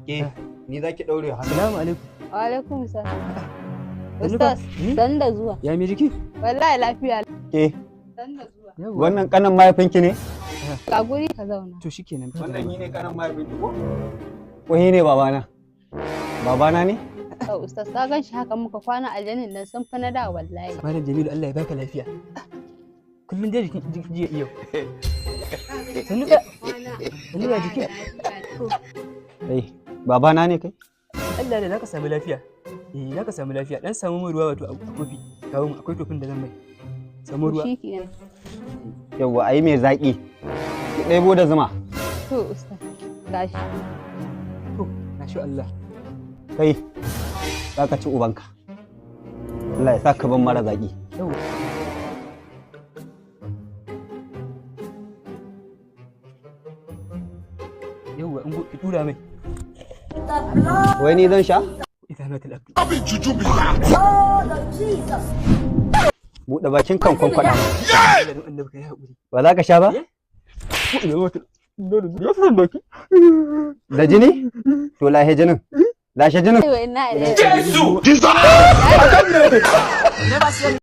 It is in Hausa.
Ke, ni za ki ɗaure hannu. Assalamu alaikum. Wa alaikum salam. Ustaz, san da zuwa. Ya me jiki? Wallahi lafiya. Ke, San da zuwa. wannan kanan mahaifinki ne? Ka guri ka zauna. To shikenan. Wannan yi ne kanan mahaifinki ko? Ko yi ne babana? Babana ne? Ustaz, ka gan shi haka muka kwana aljanin nan sun fi na da wallahi. Malam Jamilu Allah ya baka lafiya. Kullum dai jikin jiya iyo. Sannu ka. Sannu ya jiki. Kai, babana ne kai? Allah da zaka samu lafiya. Zaka samu lafiya. Dan samu mai ruwa wato a kofi. Kawo mu akwai tofin da zan mai. Samu ruwa. Shikenan. Yawwa, ayi mai zaƙi. Ki ɗebo da zuma. To ustaz, gashi. To, masha Allah. Kai, za ka ci ubanka. Allah ya sa ka ban mara zaƙi. Yawwa. Yawwa, in ki tura mai. Wai ni zan sha? Ita na talaka. Buɗe bakin kan kwankwada. Annabi kai haƙuri. Ba za ka sha ba? Da jini? To lashe jinin. Lashe jinin. Ai wa inna ilaihi.